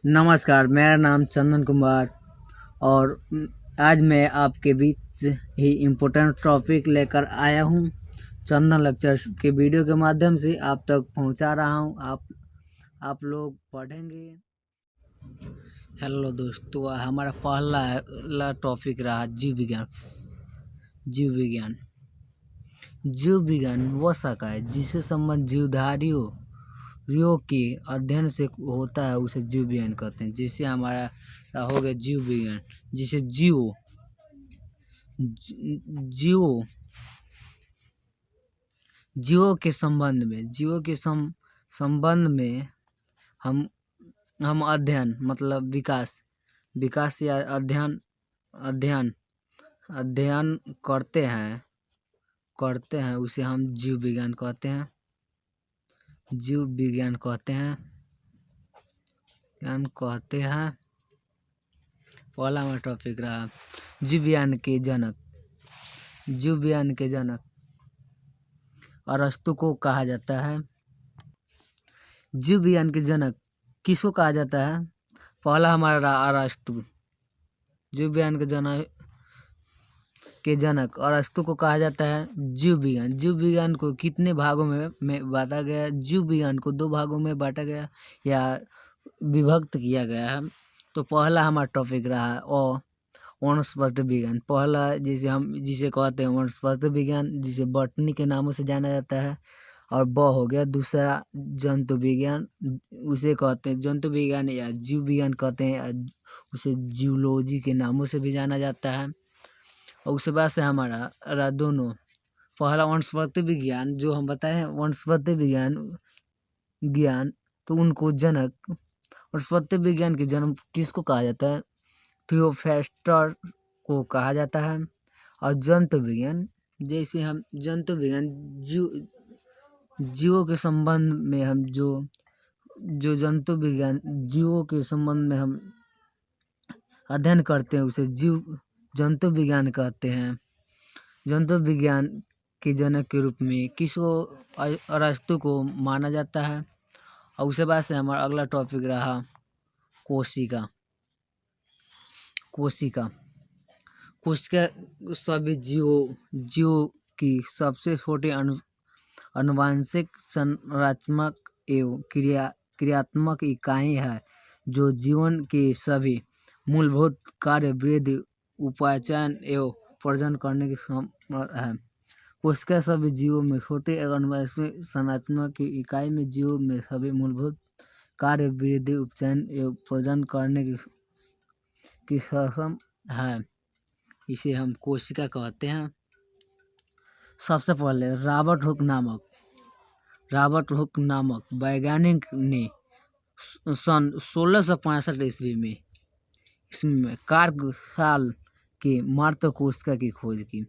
नमस्कार, मेरा नाम चंदन कुमार और आज मैं आपके बीच ही इम्पोर्टेंट टॉपिक लेकर आया हूँ। चंदन लेक्चर्स के वीडियो के माध्यम से आप तक पहुँचा रहा हूँ। आप लोग पढ़ेंगे। हेलो दोस्तों, हमारा पहला टॉपिक रहा जीव विज्ञान। जीव विज्ञान वह शाखा है जिससे संबंध जीवधारियों के अध्ययन से होता है, उसे जीव विज्ञान कहते हैं। जैसे हमारा हो गया जीव विज्ञान, जिसे जीवों के संबंध में हम अध्ययन मतलब विकास या अध्ययन करते हैं उसे हम जीव विज्ञान कहते हैं। पहला हमारा टॉपिक रहा जीव विज्ञान के जनक अरस्तु को कहा जाता है। जीव विज्ञान के जनक किसको कहा जाता है? पहला हमारा रहा अरस्तु। जीव विज्ञान के जनक अरस्तु को कहा जाता है। जीव विज्ञान को कितने भागों में बांटा गया? जीव विज्ञान को 2 भागों में बांटा गया या विभक्त किया गया है। तो पहला हमारा टॉपिक रहा वनस्पति विज्ञान। पहला जिसे कहते हैं वनस्पति विज्ञान, जिसे बॉटनी के नामों से जाना जाता है। और हो गया दूसरा जंतु विज्ञान, उसे कहते हैं जंतु विज्ञान या जीव विज्ञान कहते हैं, उसे जियोलॉजी के नामों से भी जाना जाता है। और उसके बाद से हमारा रहा दोनों, पहला वनस्पति विज्ञान जो हम बताए हैं वनस्पति विज्ञान, तो उनको जनक वनस्पति विज्ञान के जन्म किसको कहा जाता है? थियोफ्रास्टस को कहा जाता है। और जंतु विज्ञान, जैसे हम जंतु विज्ञान जीवों के संबंध में हम जो जंतु विज्ञान जीवों के संबंध में हम अध्ययन करते हैं उसे जंतु विज्ञान कहते हैं। जंतु विज्ञान के जनक के रूप में किसको अरस्तु को माना जाता है। और उसके बाद से हमारा अगला टॉपिक रहा कोशिका सभी जीवों की सबसे छोटी आनुवंशिक संरचनात्मक एवं क्रियात्मक इकाई है जो जीवन के सभी मूलभूत कार्य वृद्धि, उपापचयन एवं प्रजनन करने की समर्थ है। कोशिका सभी जीवों में छोटी आनुवंशिक संरचना की इकाई में जीवों में सभी मूलभूत कार्य वृद्धि, उपचयन एवं प्रजनन करने की सक्षम है, इसे हम कोशिका कहते हैं। सबसे पहले रॉबर्ट हुक नामक वैज्ञानिक ने सन 1665 ईस्वी में इसमें कार्य साल के मात्र कोशिका की खोज की।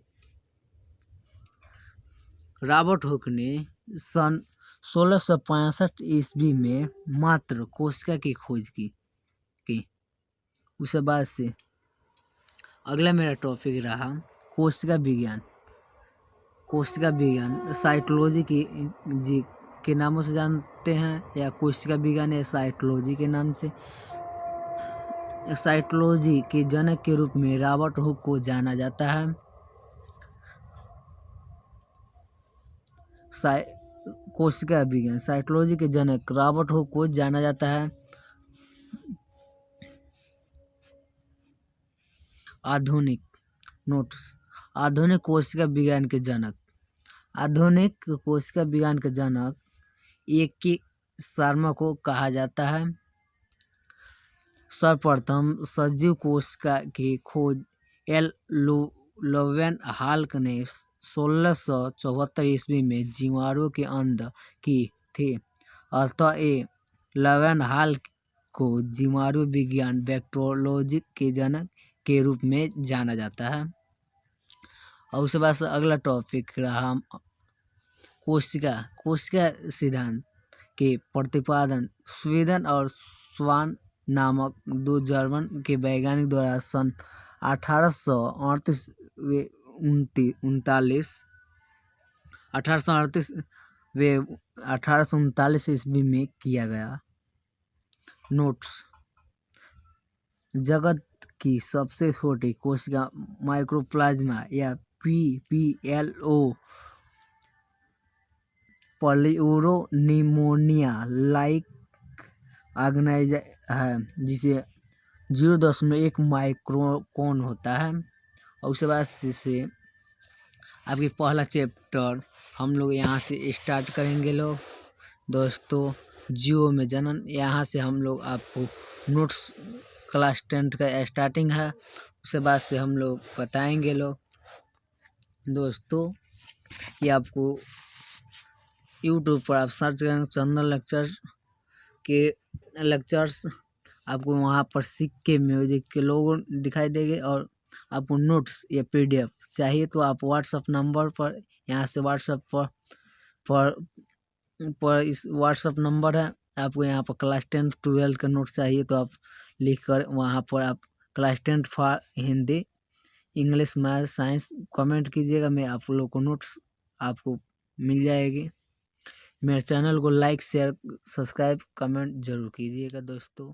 रॉबर्ट हुक ने सन 1665 ईस्वी में मात्र कोशिका की खोज की। उसके बाद से अगला मेरा टॉपिक रहा कोशिका विज्ञान साइटोलॉजी के नामों से जानते हैं, या कोशिका विज्ञान या साइटोलॉजी के नाम से। साइटोलॉजी के जनक के रूप में रॉबर्ट हुक को जाना जाता है। कोशिका विज्ञान साइटोलॉजी के जनक रॉबर्ट हुक को जाना जाता है। आधुनिक कोशिका विज्ञान के जनक ए.के. शर्मा को कहा जाता है। सर्वप्रथम सजीव कोशिका की खोज एल. लोवेन हाल्क ने 1674 ईस्वी में जीवाणुओं के अंदर की थी। अतः ए. लोवेन हाल्क को जीवाणु विज्ञान बैक्टीरियोलॉजी के जनक के रूप में जाना जाता है। और उसके बाद अगला टॉपिक रहा कोशिका सिद्धांत के प्रतिपादन स्वीडन और स्वान नामक 2 जर्मन के वैज्ञानिक द्वारा सन 1839 ईस्वी में किया गया। नोट्स जगत की सबसे छोटी कोशिका माइक्रोप्लाज्मा या PPLO प्लूरोनिमोनिया लाइक ऑर्गेनाइज है, जिसे 0.1 माइक्रोन होता है। और उसके बाद से आपकी पहला चैप्टर हम लोग यहाँ से स्टार्ट करेंगे लोग दोस्तों। जीओ में जनन, यहाँ से हम लोग आपको नोट्स क्लास 10 का स्टार्टिंग है, उसके बाद से हम लोग बताएंगे लोग दोस्तों कि आपको यूट्यूब पर आप सर्च करेंगे चंदन लेक्चर्स के लेक्चर्स, आपको वहाँ पर सिख के म्यूजिक के लोगो दिखाई देंगे। और आपको नोट्स या PDF चाहिए तो आप व्हाट्सअप नंबर पर, यहाँ से व्हाट्सअप पर इस व्हाट्सअप नंबर है, आपको यहाँ पर क्लास 10 12 का नोट्स चाहिए तो आप लिख कर वहाँ पर आप class 10 for Hindi, English, math, science comment कीजिएगा। मैं आप लोग को नोट्स आपको मिल जाएगी। मेरे चैनल को लाइक शेयर सब्सक्राइब कमेंट जरूर कीजिएगा दोस्तों।